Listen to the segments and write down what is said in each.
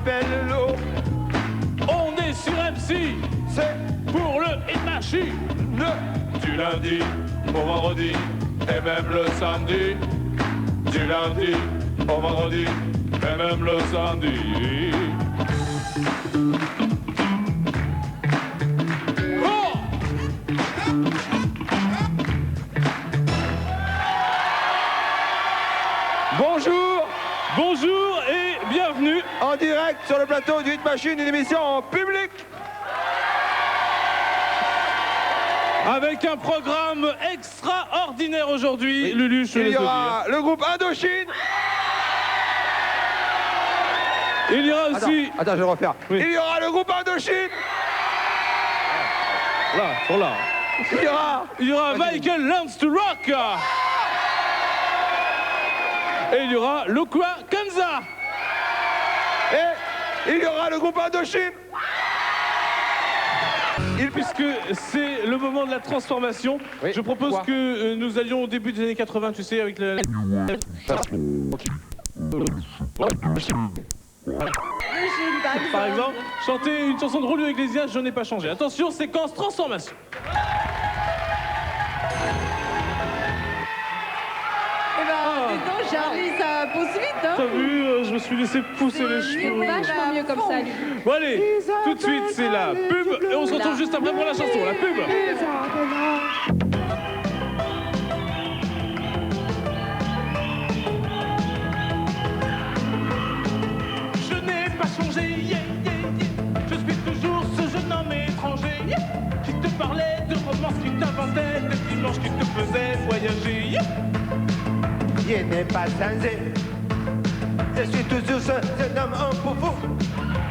m'appelle l'eau. On est sur MC. C'est Pour le Hit Machine. Du lundi au vendredi et même le samedi. Du lundi au vendredi et même le samedi. Oh! Bonjour, Bonjour et bienvenue. en direct sur le plateau du Hit Machine, une émission en public. Avec un programme extraordinaire aujourd'hui. Lulu, je te Il laisse y le dire. aura le groupe Indochine. Il y aura aussi... Attends, je vais le refaire. Oui. Il y aura le groupe Indochine. Là, ils sont là. Il y aura Michael Learns to Rock. Et il y aura Lokua Kanza. et il y aura le groupe Indochine. Puisque c'est le moment de la transformation, Oui, je propose quoi que nous allions au début des années 80, tu sais, avec le... Par exemple, chanter une chanson de Julio Iglesias, Je n'ai pas changé. Attention, séquence transformation. Eh ben, dis donc, Charlie, ça pousse vite, hein. T'as vu, je me suis laissé pousser les C'est cheveux. vachement mieux comme ça, lui. Bon allez, tout de suite c'est la pub et on se retrouve juste après pour la chanson, la pub. Je n'ai pas changé, yeah, yeah, yeah. Je suis toujours ce jeune homme étranger, yeah, qui te parlait de romance, qui t'inventait des dimanches, qui te faisait voyager, yeah. Je n'ai pas changé. Je suis toujours ce jeune homme un peu fou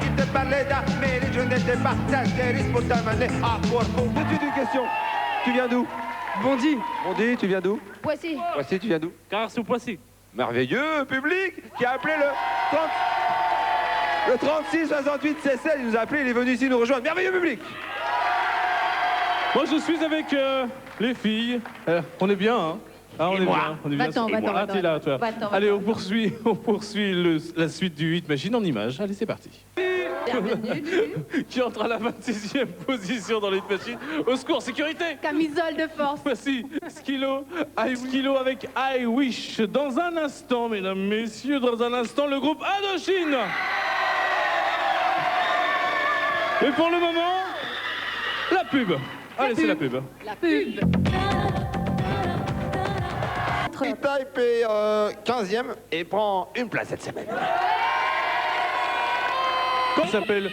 qui te parlait d'Amérique. Je n'étais pas sagériste pour t'amener à Corfou. Tout de suite une question. Tu viens d'où? Bondy. Bondy, tu viens d'où? Voici. Voici, tu viens d'où? Car c'est au Poissy. Merveilleux public qui a appelé le 36 68 16. Il nous a appelé, il est venu ici nous rejoindre. Merveilleux public. Moi je suis avec les filles. On est bien, hein? Ah, on est bien, on est bien. Va-t'en, va-t'en, Ah, t'es là, toi. va-t'en, Allez, va-t'en. on poursuit la suite du Hit Machine en images. Allez, c'est parti. Bienvenue, Lulu. Qui entre à la 26e position dans le Hit Machine. Au secours, sécurité! Camisole de force. Voici Skilo avec I Wish. Dans un instant, mesdames, messieurs, dans un instant, le groupe Indochine. Et pour le moment, la pub. Allez, c'est la pub. La pub. E-Type est 15e et prend une place cette semaine. Il s'appelle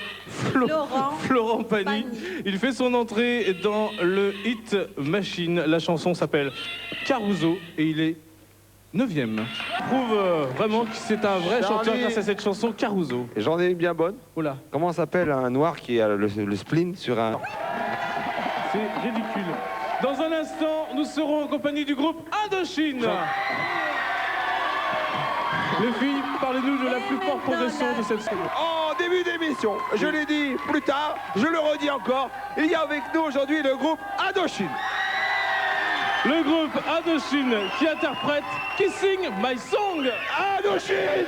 Florent Pagny. Il fait son entrée dans le Hit Machine. La chanson s'appelle Caruso et il est 9e. Je trouve vraiment que c'est un vrai chanteur grâce à cette chanson Caruso. Et j'en ai une bien bonne. Oula, Comment s'appelle un noir qui a le spleen sur un... c'est ridicule. Dans un instant, nous serons en compagnie du groupe Indochine. Les filles, parlez-nous de la plus forte progression de cette semaine. En début d'émission, je l'ai dit plus tard, je le redis encore, il y a avec nous aujourd'hui le groupe Indochine. Le groupe Indochine qui interprète Kissing My Song. Indochine!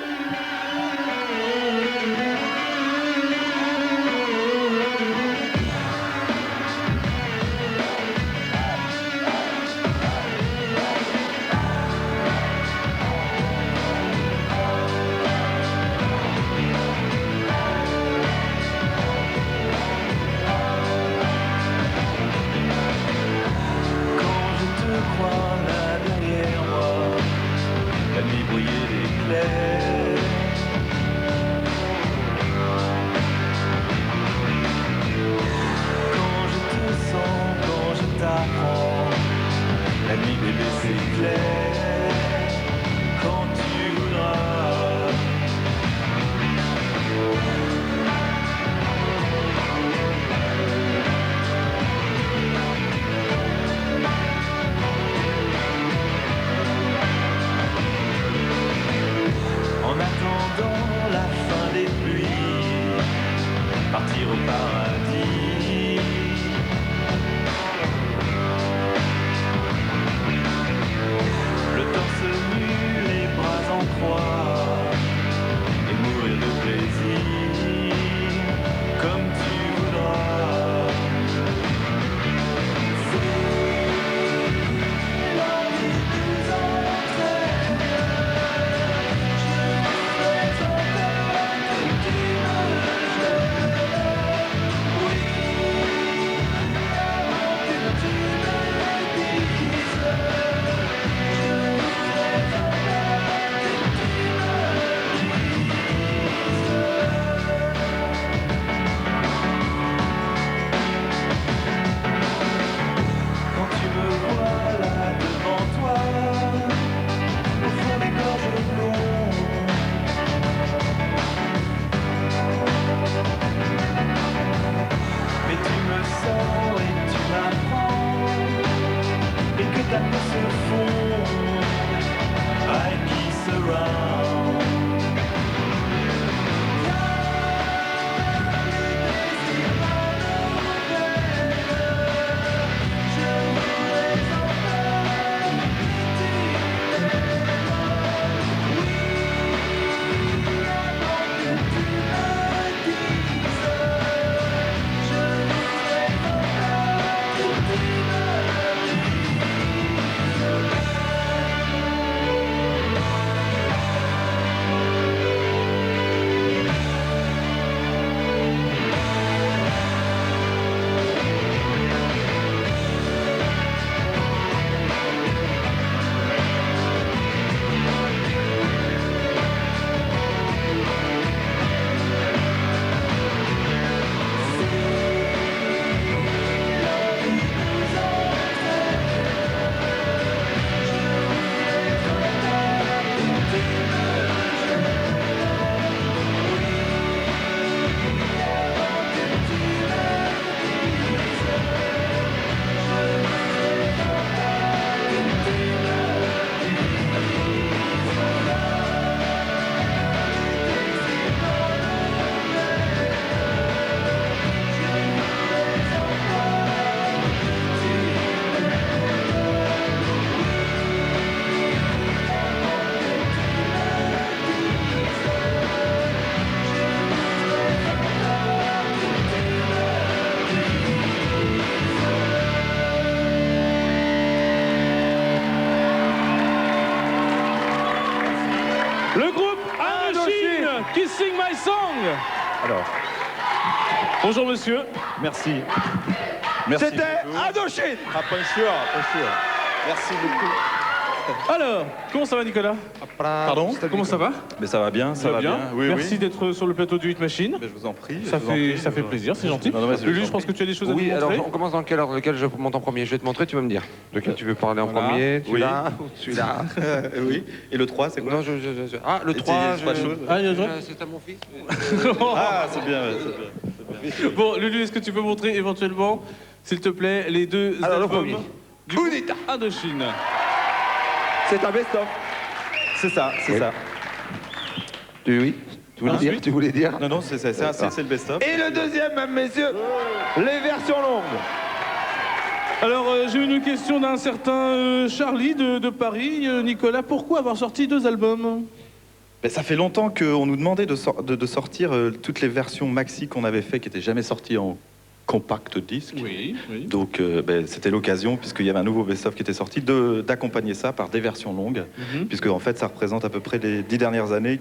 Le groupe Indochine qui sing my song. Alors, Bonjour monsieur. merci. Merci. C'était Indochine. Ah, pas sûr. Merci beaucoup. Alors, comment ça va Nicolas? Pardon? Comment ça va? Mais ça va bien, ça va bien. Oui, Merci oui. d'être sur le plateau du Hit Machine. Mais je vous en prie. Ça fait plaisir, c'est gentil. Non, mais je Lulu, vous je en pense que tu as des choses à nous Oui, alors montrer. on commence dans quel ordre? Lequel je monte en premier? Je vais te montrer, tu vas me dire. Lequel tu veux parler en Voilà. premier? Oui. Celui-là ou celui-là? Oui. Et le 3, c'est quoi? Non, Ah, le Et 3, c'est pas chaud. Ah, il y a vrai c'est à mon fils. Ah, c'est bien, c'est bien. Bon, Lulu, est-ce que tu peux montrer éventuellement, s'il te plaît, les deux Alors, le albums premier. du groupe Unita. Indochine? C'est un best-of. C'est ça, c'est Oui. ça. Tu voulais dire? Tu voulais dire? Non, non, c'est le best-of. Et le deuxième, mesdames, messieurs, les versions longues. Alors, j'ai une question d'un certain Charlie de Paris. Nicolas, pourquoi avoir sorti deux albums? Ben, ça fait longtemps qu'on nous demandait de sortir toutes les versions maxi qu'on avait fait, qui n'étaient jamais sorties en compact disque. Oui, oui. Donc ben, c'était l'occasion, puisqu'il y avait un nouveau best-of qui était sorti, d'accompagner ça par des versions longues, puisque en fait ça représente à peu près les 10 dernières années.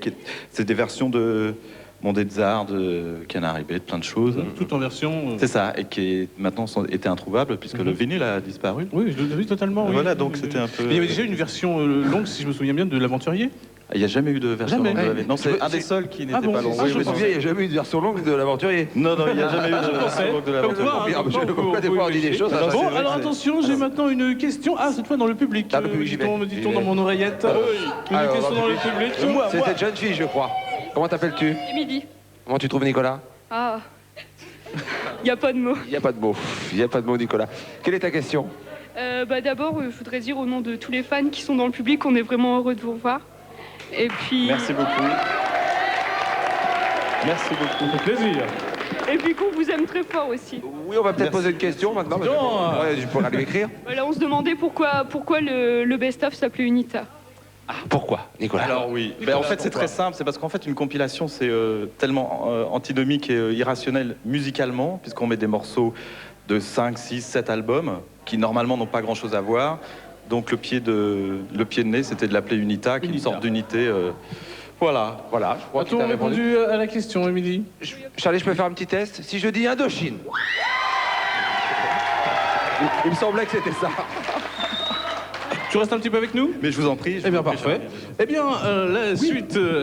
C'est des versions de Mondé des Arts, de Canaribé, de plein de choses. Tout en version... C'est ça, et qui maintenant était introuvable, puisque le vinyle a disparu. Oui, je le vis totalement. Voilà, oui. donc c'était un peu... Mais il y avait déjà une version longue, si je me souviens bien, de l'Aventurier. Il n'y a jamais eu de version Jamais. longue de la- Non, c'est un des seuls qui n'était bon, pas c'est long. ça, Oui, Je je me oui, souviens, il n'y a jamais eu de version longue de l'aventurier. Non, non, il n'y a jamais eu de pensais, version longue de la comme toi, Aventure. hein. Pourquoi des fois on dit des choses? Non, ça, c'est Bon, vrai alors que c'est- attention, j'ai maintenant une question. Ah, cette fois dans le public. Dans le public, j'y vais. Me dit-on J'y dans vais. mon oreillette. Une Alors, question dans dans le le public. C'est cette jeune fille, je crois. Comment t'appelles-tu? Émilie. Comment tu trouves Nicolas? Ah. Il n'y a pas de mots. Il n'y a pas de mots. Il n'y a pas de mots, Nicolas. Quelle est ta question? D'abord, je voudrais dire au nom de tous les fans qui sont dans le public qu'on est vraiment heureux de vous revoir. Et puis, Merci beaucoup. Merci beaucoup. Ça fait plaisir. et puis qu'on vous aime très fort aussi. Oui, on va peut-être poser une question maintenant. parce que- Non. Ouais, je pourrais aller l'écrire. Voilà, on se demandait pourquoi le best-of s'appelait Unita. Pourquoi, Nicolas? Alors oui, ben, en fait c'est très simple, c'est parce qu'en fait une compilation c'est tellement antinomique et irrationnel musicalement, puisqu'on met des morceaux de 5, 6, 7 albums qui normalement n'ont pas grand chose à voir. Donc le pied de nez c'était de l'appeler Unita, qui est une Unita. sorte d'unité. Voilà. Voilà, je crois qu'il A-t-on t'a répondu. répondu à la question, Émilie? Charlie, je peux faire un petit test? Si je dis Indochine. Il me semblait que c'était ça. Tu restes un petit peu avec nous? Mais je vous en prie. je Eh bien, vous en prie, parfait. cher ami. Eh bien,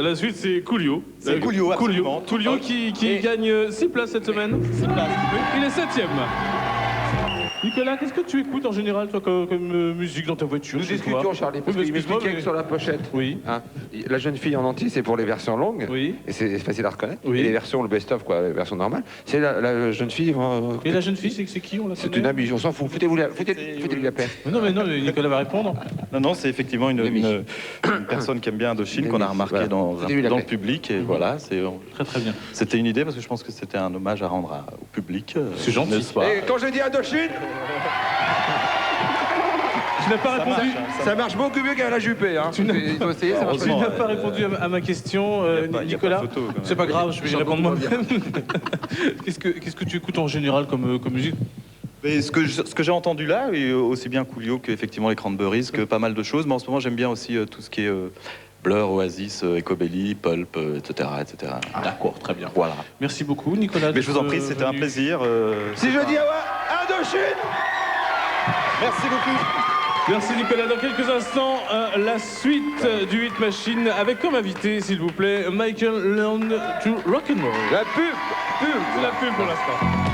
la suite, c'est Coolio. C'est Coolio, absolument. Coolio qui gagne 6 places cette semaine. 6 places. Il est 7e. Nicolas, qu'est-ce que tu écoutes en général, toi, comme musique dans ta voiture? Nous chez toi discutions, Charlie, parce Oui, qu'il excuse-moi, m'expliquait que sur la pochette. Oui. Hein, la jeune fille en entier, c'est pour les versions longues. Oui. Et c'est facile à reconnaître. Oui. Et les versions, le best-of, quoi, les versions normales, c'est la jeune fille. Et la jeune fille, c'est qui? On la C'est connaît une amie, on s'en fout. Foutez-lui la paix. Mais non, Nicolas va répondre. Non, c'est effectivement une personne qui aime bien Indochine, qu'on a remarqué Voilà. dans Foutez-lui la le paix. public. Et voilà, Très très bien. c'était une idée parce que je pense que c'était un hommage à rendre au public. C'est gentil. n'est-ce pas? Et quand je dis Indochine, Tu n'as pas répondu. ça marche beaucoup mieux qu'à la Juppé. Hein. Il faut essayer, ça marche Tu pas. n'as pas répondu à ma question, Il y a pas de Nicolas. photo, quand même. C'est pas grave, je vais y J'entends répondre pas moi-même. Qu'est-ce que tu écoutes en général comme musique? Mais ce que j'ai entendu là, et aussi bien Coolio qu'effectivement les Cranberries, que pas mal de choses, mais en ce moment j'aime bien aussi tout ce qui est Blur, Oasis, Ecobelly, Pulp, etc. etc. D'accord, très bien. Voilà. Merci beaucoup, Nicolas. Mais je vous en d'être prie, c'était un venu. plaisir. Si je dis Indochine. Merci beaucoup. Merci Nicolas. Dans quelques instants, la suite du Hit Machine avec comme invité, s'il vous plaît, Michael Learn to Rock'n'Roll. La pub. C'est la pub pour l'instant.